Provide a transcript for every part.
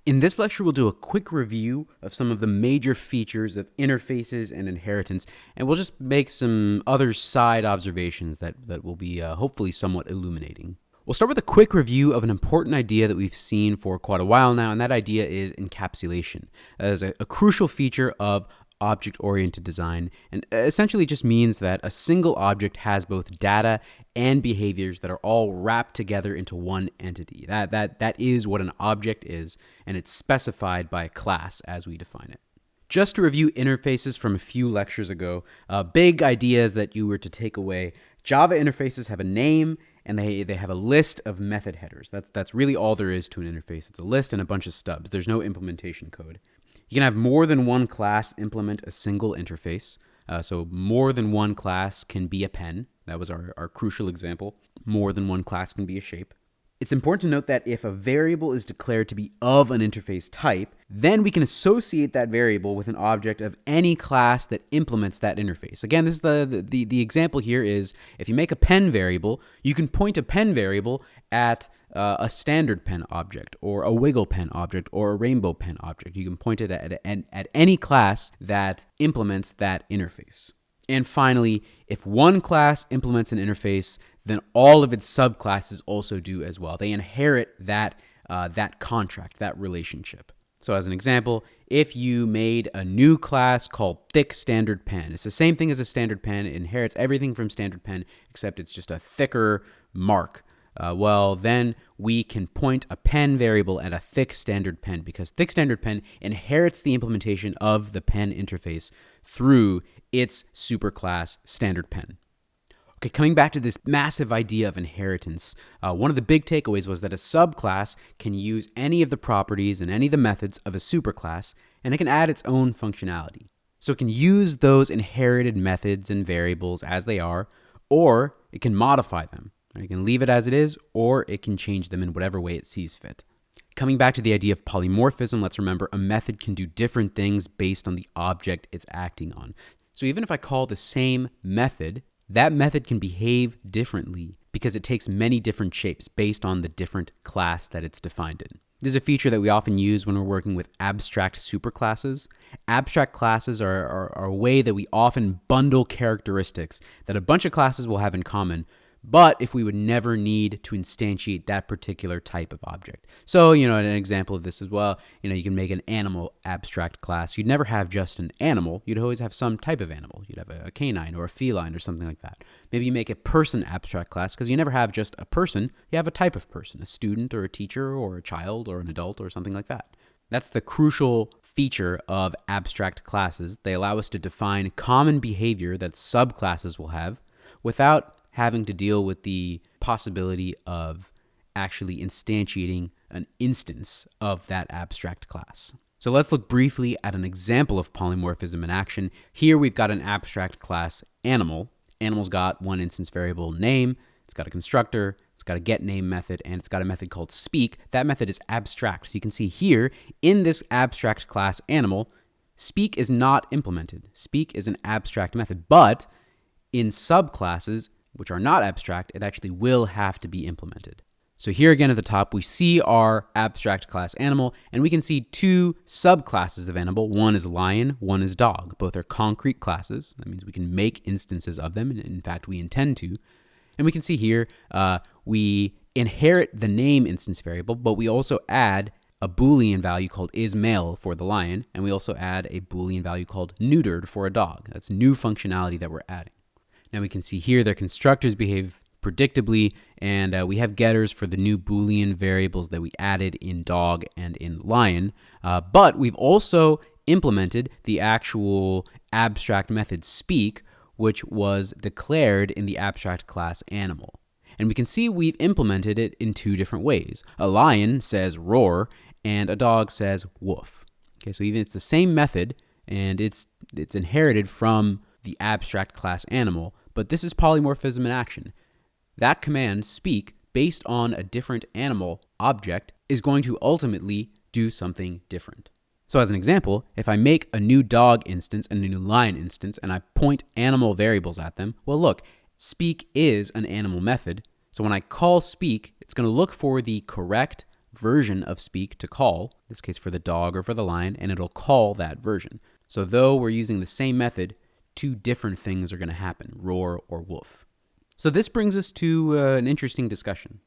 In this lecture, we'll do a quick review of some of the major features of interfaces and inheritance, and we'll just make some other side observations that will be hopefully somewhat illuminating. We'll start with a quick review of an important idea that we've seen for quite a while now, and that idea is encapsulation as a crucial feature of object-oriented design, and essentially just means that a single object has both data and behaviors that are all wrapped together into one entity. That is what an object is, and it's specified by a class as we define it. Just to review interfaces from a few lectures ago, big ideas that you were to take away: Java interfaces have a name, and they have a list of method headers. That's really all there is to an interface. It's a list and a bunch of stubs. There's no implementation code. You can have more than one class implement a single interface. So more than one class can be a pen. That was our crucial example. More than one class can be a shape. It's important to note that if a variable is declared to be of an interface type, then we can associate that variable with an object of any class that implements that interface. Again, this is the example here is if you make a pen variable, you can point a pen variable at a standard pen object, or a wiggle pen object, or a rainbow pen object. You can point it at any class that implements that interface. And finally, if one class implements an interface, then all of its subclasses also do as well. They inherit that contract, that relationship. So as an example, if you made a new class called thick standard pen, it's the same thing as a standard pen. It inherits everything from standard pen, except it's just a thicker mark. Then we can point a pen variable at a thick standard pen, because thick standard pen inherits the implementation of the pen interface through its superclass standard pen. Okay, coming back to this massive idea of inheritance, one of the big takeaways was that a subclass can use any of the properties and any of the methods of a superclass, and it can add its own functionality. So it can use those inherited methods and variables as they are, or it can modify them. It can leave it as it is, or it can change them in whatever way it sees fit. Coming back to the idea of polymorphism, let's remember a method can do different things based on the object it's acting on. So even if I call the same method, that method can behave differently because it takes many different shapes based on the different class that it's defined in. This is a feature that we often use when we're working with abstract superclasses. Abstract classes are a way that we often bundle characteristics that a bunch of classes will have in common, but if we would never need to instantiate that particular type of object. So, an example of this as well, you can make an animal abstract class. You'd never have just an animal. You'd always have some type of animal. You'd have a canine or a feline or something like that. Maybe you make a person abstract class because you never have just a person. You have a type of person, a student or a teacher or a child or an adult or something like that. That's the crucial feature of abstract classes. They allow us to define common behavior that subclasses will have without having to deal with the possibility of actually instantiating an instance of that abstract class. So let's look briefly at an example of polymorphism in action. Here we've got an abstract class animal. Animal's got one instance variable name, it's got a constructor, it's got a getName method, and it's got a method called speak. That method is abstract. So you can see here in this abstract class animal, speak is not implemented. Speak is an abstract method, but in subclasses, which are not abstract, it actually will have to be implemented. So here again at the top, we see our abstract class animal, and we can see two subclasses of animal. One is lion, one is dog. Both are concrete classes. That means we can make instances of them, and in fact, we intend to. And we can see here, we inherit the name instance variable, but we also add a Boolean value called isMale for the lion, and we also add a Boolean value called neutered for a dog. That's new functionality that we're adding. Now we can see here their constructors behave predictably, and we have getters for the new Boolean variables that we added in dog and in lion. But we've also implemented the actual abstract method speak, which was declared in the abstract class animal. And we can see we've implemented it in two different ways. A lion says roar, and a dog says woof. Okay, so even it's the same method, and it's inherited from the abstract class animal, but this is polymorphism in action. That command, speak, based on a different animal object, is going to ultimately do something different. So as an example, if I make a new dog instance and a new lion instance, and I point animal variables at them, well look, speak is an animal method. So when I call speak, it's going to look for the correct version of speak to call, in this case for the dog or for the lion, and it'll call that version. So though we're using the same method, two different things are going to happen, roar or wolf. So this brings us to an interesting discussion.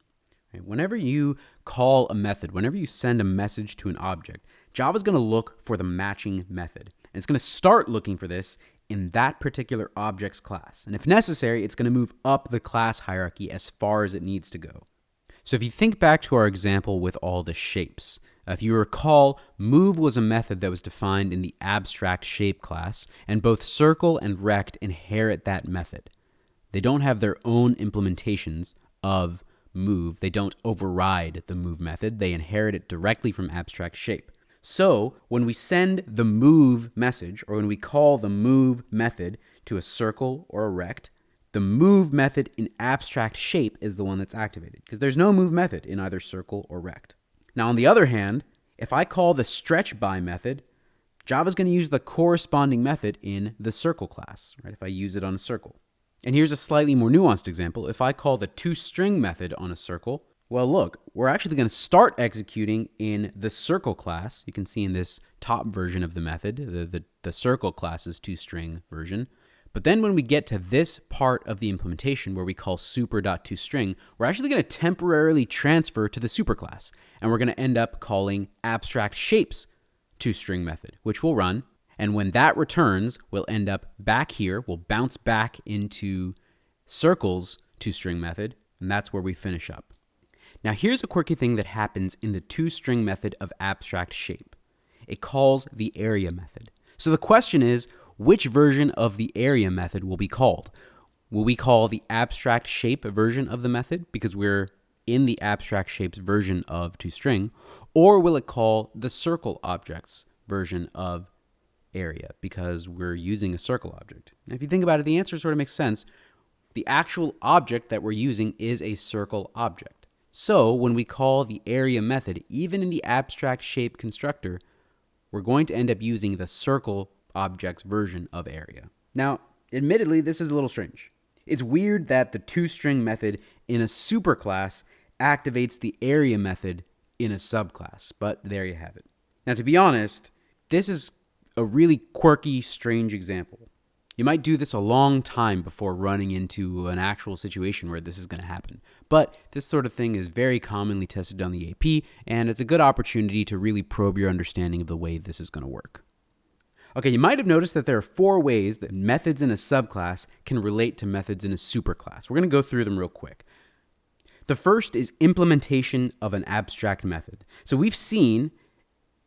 Whenever you call a method, whenever you send a message to an object, Java's going to look for the matching method. And it's going to start looking for this in that particular object's class. And if necessary, it's going to move up the class hierarchy as far as it needs to go. So if you think back to our example with all the shapes, if you recall, move was a method that was defined in the abstract shape class, and both circle and rect inherit that method. They don't have their own implementations of move. They don't override the move method. They inherit it directly from abstract shape. So when we send the move message, or when we call the move method to a circle or a rect, the move method in abstract shape is the one that's activated, because there's no move method in either circle or rect. Now, on the other hand, if I call the stretch by method, Java's going to use the corresponding method in the circle class, right? If I use it on a circle. And here's a slightly more nuanced example. If I call the toString method on a circle, well, look, we're actually going to start executing in the circle class. You can see in this top version of the method, the circle class's toString version. But then when we get to this part of the implementation where we call super.toString, we're actually going to temporarily transfer to the superclass. And we're going to end up calling abstract shapes toString method, which will run. And when that returns, we'll end up back here. We'll bounce back into circles toString method, and that's where we finish up. Now here's a quirky thing that happens in the toString method of abstract shape. It calls the area method. So the question is, which version of the area method will be called? Will we call the abstract shape version of the method because we're in the abstract shapes version of toString, or will it call the circle objects version of area because we're using a circle object? Now, if you think about it, the answer sort of makes sense. The actual object that we're using is a circle object. So when we call the area method, even in the abstract shape constructor, we're going to end up using the circle object's version of area. Now, admittedly, this is a little strange. It's weird that the toString method in a superclass activates the area method in a subclass, but there you have it. Now, to be honest, this is a really quirky, strange example. You might do this a long time before running into an actual situation where this is going to happen. But this sort of thing is very commonly tested on the AP, and it's a good opportunity to really probe your understanding of the way this is going to work. Okay, you might have noticed that there are 4 ways that methods in a subclass can relate to methods in a superclass. We're going to go through them real quick. The first is implementation of an abstract method. So we've seen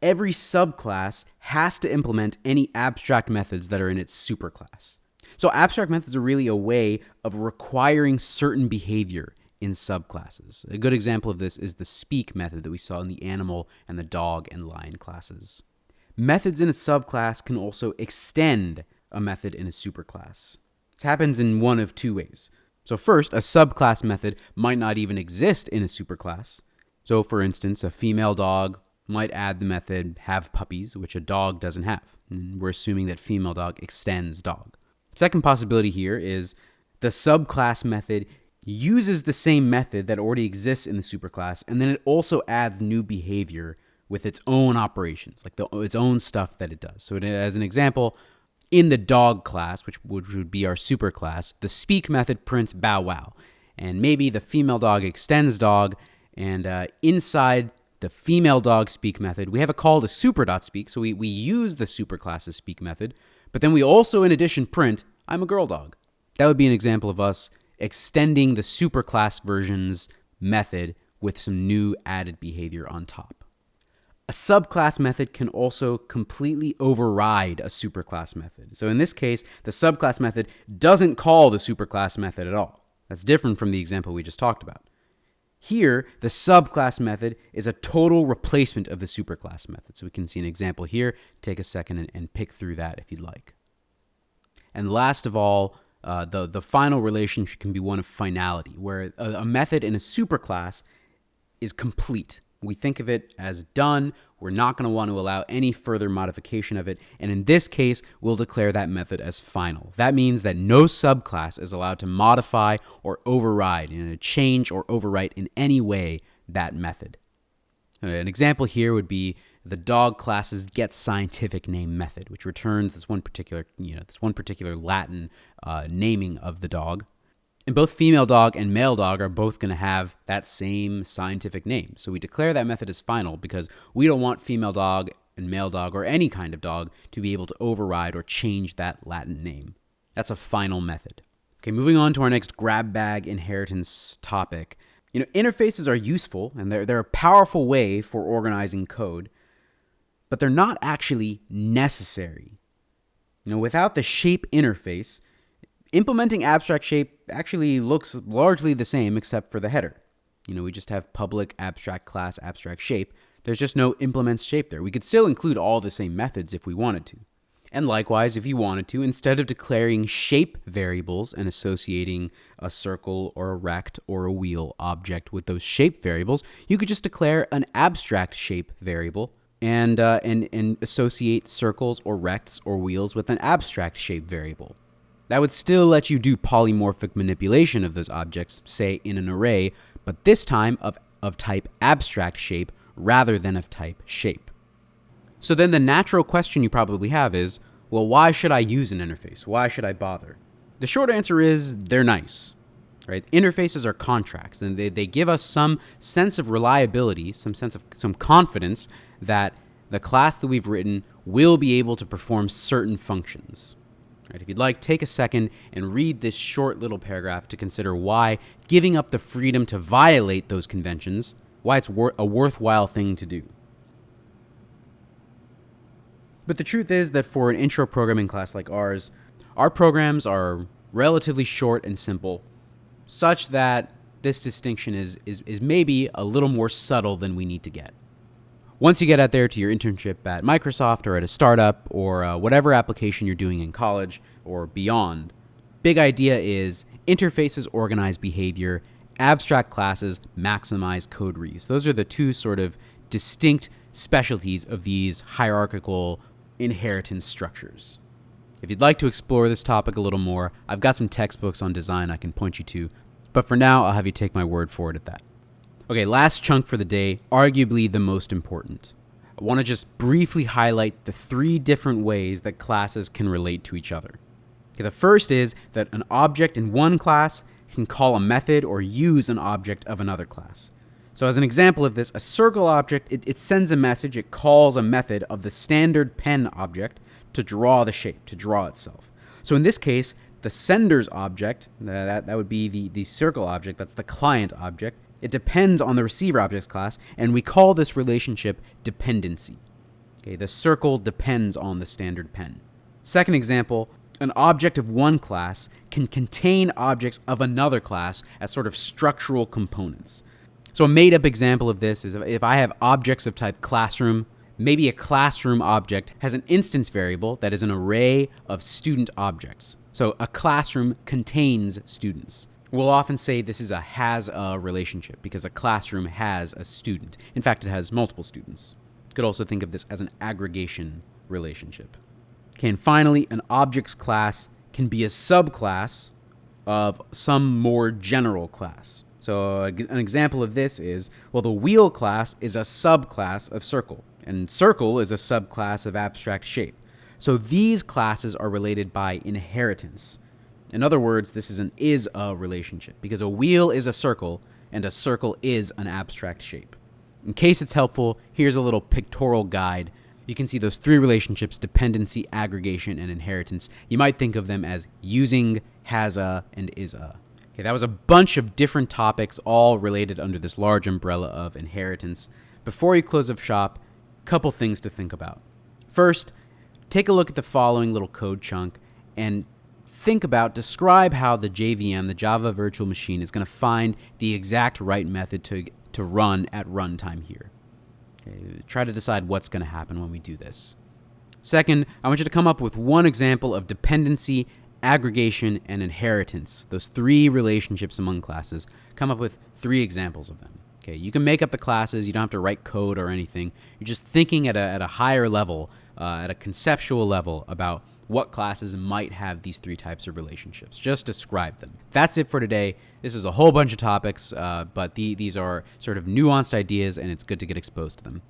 every subclass has to implement any abstract methods that are in its superclass. So abstract methods are really a way of requiring certain behavior in subclasses. A good example of this is the speak method that we saw in the animal and the dog and lion classes. Methods in a subclass can also extend a method in a superclass. This happens in one of 2 ways. So first, a subclass method might not even exist in a superclass. So for instance, a female dog might add the method have puppies, which a dog doesn't have. And we're assuming that female dog extends dog. Second possibility here is the subclass method uses the same method that already exists in the superclass, and then it also adds new behavior with its own operations, like its own stuff that it does. So as an example, in the dog class, which would be our superclass, the speak method prints bow wow. And maybe the female dog extends dog, and inside the female dog speak method, we have a call to super.speak, so we use the superclass's speak method, but then we also, in addition, print, I'm a girl dog. That would be an example of us extending the superclass version's method with some new added behavior on top. A subclass method can also completely override a superclass method. So in this case, the subclass method doesn't call the superclass method at all. That's different from the example we just talked about. Here, the subclass method is a total replacement of the superclass method. So we can see an example here. Take a second and pick through that if you'd like. And last of all, the final relationship can be one of finality, where a method in a superclass is complete. We think of it as done. We're not going to want to allow any further modification of it. And in this case, we'll declare that method as final. That means that no subclass is allowed to modify or override, change or overwrite in any way that method. An example here would be the dog class's getScientificName method, which returns this one particular Latin naming of the dog. And both female dog and male dog are both going to have that same scientific name. So we declare that method as final because we don't want female dog and male dog or any kind of dog to be able to override or change that Latin name. That's a final method. Okay, moving on to our next grab bag inheritance topic. Interfaces are useful and they're a powerful way for organizing code, but they're not actually necessary. Without the shape interface, implementing abstract shape actually looks largely the same except for the header. We just have public abstract class abstract shape. There's just no implements shape there. We could still include all the same methods if we wanted to. And likewise, if you wanted to, instead of declaring shape variables and associating a circle or a rect or a wheel object with those shape variables, you could just declare an abstract shape variable and associate circles or rects or wheels with an abstract shape variable. That would still let you do polymorphic manipulation of those objects, say in an array, but this time of type abstract shape rather than of type shape. So then the natural question you probably have is, well, why should I use an interface? Why should I bother? The short answer is they're nice, right? Interfaces are contracts, and they give us some sense of reliability, some confidence that the class that we've written will be able to perform certain functions. Right? If you'd like, take a second and read this short little paragraph to consider why giving up the freedom to violate those conventions, why it's a worthwhile thing to do. But the truth is that for an intro programming class like ours, our programs are relatively short and simple, such that this distinction is maybe a little more subtle than we need to get. Once you get out there to your internship at Microsoft or at a startup or whatever application you're doing in college or beyond, big idea is interfaces organize behavior, abstract classes maximize code reuse. Those are the two sort of distinct specialties of these hierarchical inheritance structures. If you'd like to explore this topic a little more, I've got some textbooks on design I can point you to, but for now, I'll have you take my word for it at that. Okay, last chunk for the day, arguably the most important. I want to just briefly highlight the 3 different ways that classes can relate to each other. Okay, the first is that an object in one class can call a method or use an object of another class. So as an example of this, a circle object, it sends a message, it calls a method of the standard pen object to draw the shape, to draw itself. So in this case, the sender's object, that would be the circle object, that's the client object, it depends on the receiver object's class, and we call this relationship dependency. Okay, the circle depends on the standard pen. Second example, an object of one class can contain objects of another class as sort of structural components. So a made-up example of this is if I have objects of type classroom, maybe a classroom object has an instance variable that is an array of student objects. So a classroom contains students. We'll often say this is a has-a relationship because a classroom has a student. In fact, it has multiple students. You could also think of this as an aggregation relationship. Okay, and finally, an object's class can be a subclass of some more general class. So an example of this is, well, the wheel class is a subclass of circle, and circle is a subclass of abstract shape. So these classes are related by inheritance. In other words, this is an is-a relationship, because a wheel is a circle, and a circle is an abstract shape. In case it's helpful, here's a little pictorial guide. You can see those 3 relationships, dependency, aggregation, and inheritance. You might think of them as using, has-a, and is-a. Okay, that was a bunch of different topics, all related under this large umbrella of inheritance. Before you close up shop, a couple things to think about. First, take a look at the following little code chunk and describe how the JVM, the Java Virtual Machine, is going to find the exact right method to run at runtime here. Okay, try to decide what's going to happen when we do this. Second, I want you to come up with one example of dependency, aggregation, and inheritance, those 3 relationships among classes. Come up with 3 examples of them. Okay, you can make up the classes. You don't have to write code or anything. You're just thinking at a higher level, at a conceptual level about what classes might have these three types of relationships. Just describe them. That's it for today. This is a whole bunch of topics, but these are sort of nuanced ideas, and it's good to get exposed to them.